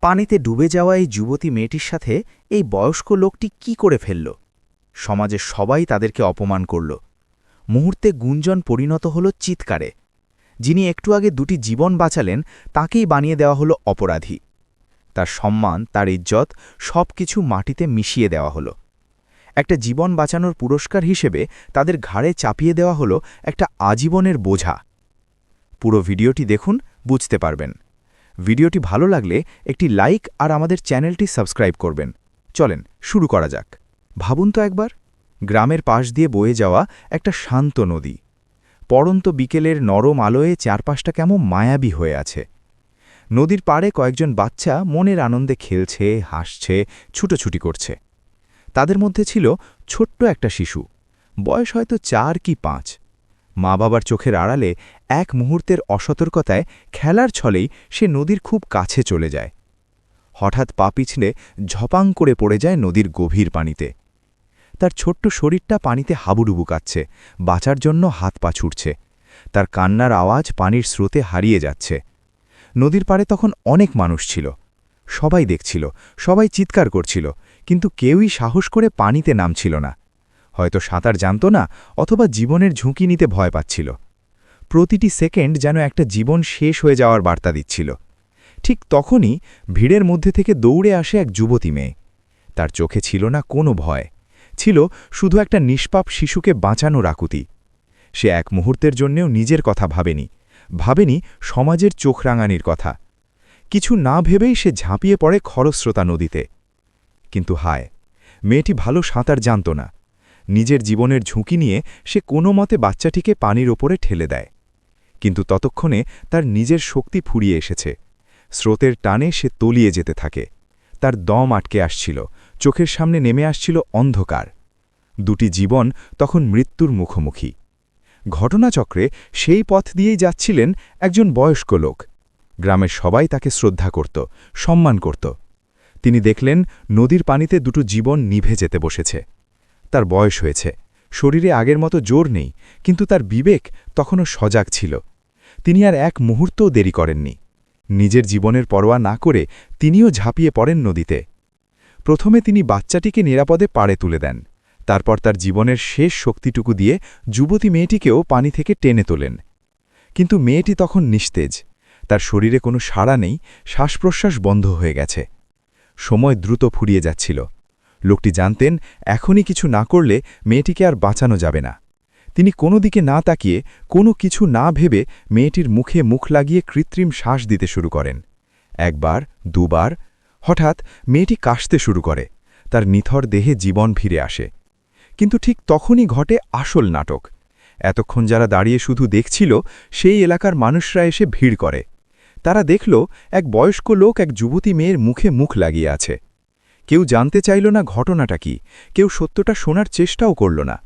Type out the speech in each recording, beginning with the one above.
পানিতে ডুবে যাওয়া এই যুবতী মেয়েটির সাথে এই বয়স্ক লোকটি কি করে ফেলল? সমাজের সবাই তাদেরকে অপমান করল। মুহূর্তে গুঞ্জন পরিণত হল চিৎকারে। যিনি একটু আগে দুটি জীবন বাঁচালেন তাকেই বানিয়ে দেওয়া হলো অপরাধী। তার সম্মান, তার ইজ্জত সবকিছু মাটিতে মিশিয়ে দেওয়া হলো। একটা জীবন বাঁচানোর পুরস্কার হিসেবে তাদের ঘাড়ে চাপিয়ে দেওয়া হলো একটা আজীবনের বোঝা। পুরো ভিডিওটি দেখুন, বুঝতে পারবেন। ভিডিওটি ভালো লাগলে একটি লাইক আর আমাদের চ্যানেলটি সাবস্ক্রাইব করবেন। চলেন শুরু করা যাক। ভাবুন তো একবার, গ্রামের পাশ দিয়ে বয়ে যাওয়া একটা শান্ত নদী। পড়ন্ত বিকেলের নরম আলোয় চারপাশটা কেমন মায়াবী হয়ে আছে। নদীর পাড়ে কয়েকজন বাচ্চা মনের আনন্দে খেলছে, হাসছে, ছুটোছুটি করছে। তাদের মধ্যে ছিল ছোট্ট একটা শিশু, বয়স হয়তো 4 কি 5। মা বাবার চোখের আড়ালে এক মুহূর্তের অসতর্কতায় খেলার ছলেই সে নদীর খুব কাছে চলে যায়। হঠাৎ পা পিছলে ঝপাং করে পড়ে যায় নদীর গভীর পানিতে। তার ছোট্ট শরীরটা পানিতে হাবুডুবু কাচ্ছে, বাঁচার জন্য হাত পা ছুটছে। তার কান্নার আওয়াজ পানির স্রোতে হারিয়ে যাচ্ছে। নদীর পাড়ে তখন অনেক মানুষ ছিল। সবাই দেখছিল, সবাই চিৎকার করছিল, কিন্তু কেউই সাহস করে পানিতে নামছিল না। হয়তো সাঁতার জানত না, অথবা জীবনের ঝুঁকি নিতে ভয় পাচ্ছিল। প্রতিটি সেকেন্ড যেন একটা জীবন শেষ হয়ে যাওয়ার বার্তা দিচ্ছিল। ঠিক তখনই ভিড়ের মধ্যে থেকে দৌড়ে আসে এক যুবতী মেয়ে। তার চোখে ছিল না কোনো ভয়, ছিল শুধু একটা নিষ্পাপ শিশুকে বাঁচানোর আকুতি। সে এক মুহূর্তের জন্যেও নিজের কথা ভাবেনি সমাজের চোখ রাঙানির কথা। কিছু না ভেবেই সে ঝাঁপিয়ে পড়ে খরস্রোতা নদীতে। কিন্তু হায়, মেয়েটি ভালো সাঁতার জানত না। নিজের জীবনের ঝুঁকি নিয়ে সে কোনো মতে বাচ্চাটিকে পানির ওপরে ঠেলে দেয়। কিন্তু ততক্ষণে তার নিজের শক্তি ফুরিয়ে এসেছে। স্রোতের টানে সে তলিয়ে যেতে থাকে। তার দম আটকে আসছিল, চোখের সামনে নেমে আসছিল অন্ধকার। দুটি জীবন তখন মৃত্যুর মুখোমুখি। ঘটনাচক্রে সেই পথ দিয়েই যাচ্ছিলেন একজন বয়স্ক লোক। গ্রামের সবাই তাকে শ্রদ্ধা করত, সম্মান করত। তিনি দেখলেন নদীর পানিতে দুটো জীবন নিভে যেতে বসেছে। তার বয়স হয়েছে, শরীরে আগের মতো জোর নেই, কিন্তু তার বিবেক তখনও সজাগ ছিল। তিনি আর এক মুহূর্তও দেরি করেননি। নিজের জীবনের পরোয়া না করে তিনিও ঝাঁপিয়ে পড়েন নদীতে। প্রথমে তিনি বাচ্চাটিকে নিরাপদে পাড়ে তুলে দেন। তারপর তার জীবনের শেষ শক্তিটুকু দিয়ে যুবতী মেয়েটিকেও পানি থেকে টেনে তোলেন। কিন্তু মেয়েটি তখন নিস্তেজ। তার শরীরে কোনো সাড়া নেই, শ্বাসপ্রশ্বাস বন্ধ হয়ে গেছে। সময় দ্রুত ফুরিয়ে যাচ্ছিল। লোকটি জানতেন এখনই কিছু না করলে মেয়েটিকে আর বাঁচানো যাবে না। তিনি কোনো দিকে না তাকিয়ে, কোনো কিছু না ভেবে মেয়েটির মুখে মুখ লাগিয়ে কৃত্রিম শ্বাস দিতে শুরু করেন। একবার, দুবার। হঠাৎ মেয়েটি কাশতে শুরু করে। তার নিথর দেহে জীবন ফিরে আসে। কিন্তু ঠিক তখনই ঘটে আসল নাটক। এতক্ষণ যারা দাঁড়িয়ে শুধু দেখছিল, সেই এলাকার মানুষরা এসে ভিড় করে। তারা দেখল এক বয়স্ক লোক এক যুবতী মেয়ের মুখে মুখ লাগিয়ে আছে। কেউ জানতে চাইল না ঘটনাটা কি, কেউ সত্যটা শোনার চেষ্টাও করল না।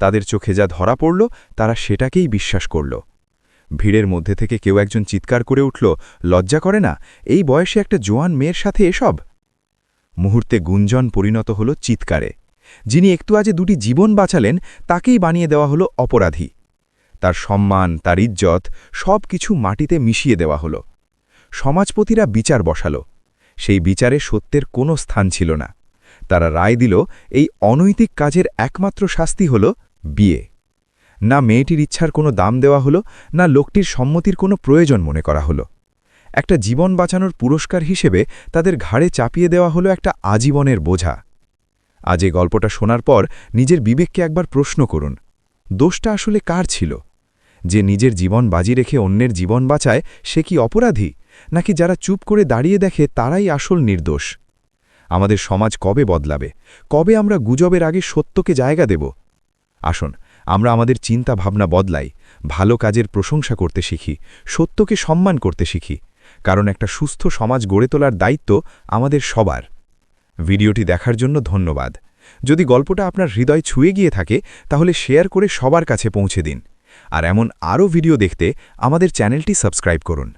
তাদের চোখে যা ধরা পড়ল তারা সেটাকেই বিশ্বাস করল। ভিড়ের মধ্যে থেকে কেউ একজন চিৎকার করে উঠল, লজ্জা করে না এই বয়সে একটা জোয়ান মেয়ের সাথে এসব? মুহূর্তে গুঞ্জন পরিণত হল চিৎকারে। যিনি একটু আগে দুটি জীবন বাঁচালেন তাকেই বানিয়ে দেওয়া হলো অপরাধী। তার সম্মান, তার ইজ্জত সব কিছু মাটিতে মিশিয়ে দেওয়া হলো। সমাজপতিরা বিচার বসাল। সেই বিচারে সত্যের কোনো স্থান ছিল না। তারা রায় দিল এই অনৈতিক কাজের একমাত্র শাস্তি হল বিয়ে। না মেয়েটির ইচ্ছার কোনো দাম দেওয়া হলো, না লোকটির সম্মতির কোনো প্রয়োজন মনে করা হলো। একটা জীবন বাঁচানোর পুরস্কার হিসেবে তাদের ঘাড়ে চাপিয়ে দেওয়া হলো একটা আজীবনের বোঝা। আজ এই গল্পটা শোনার পর নিজের বিবেককে একবার প্রশ্ন করুন, দোষটা আসলে কার ছিল? যে নিজের জীবন বাজি রেখে অন্যের জীবন বাঁচায় সে কি অপরাধী, নাকি যারা চুপ করে দাঁড়িয়ে দেখে তারাই আসল নির্দোষ? আমাদের সমাজ কবে বদলাবে? কবে আমরা গুজবের আগে সত্যকে জায়গা দেব? আসুন আমরা আমাদের চিন্তা ভাবনা বদলাই, ভালো কাজের প্রশংসা করতে শিখি, সত্যকে সম্মান করতে শিখি। কারণ একটা সুস্থ সমাজ গড়ে তোলার দায়িত্ব আমাদের সবার। ভিডিওটি দেখার জন্য ধন্যবাদ। যদি গল্পটা আপনার হৃদয় ছুঁয়ে গিয়ে থাকে তাহলে শেয়ার করে সবার কাছে পৌঁছে দিন। আর এমন আরও ভিডিও দেখতে আমাদের চ্যানেলটি সাবস্ক্রাইব করুন।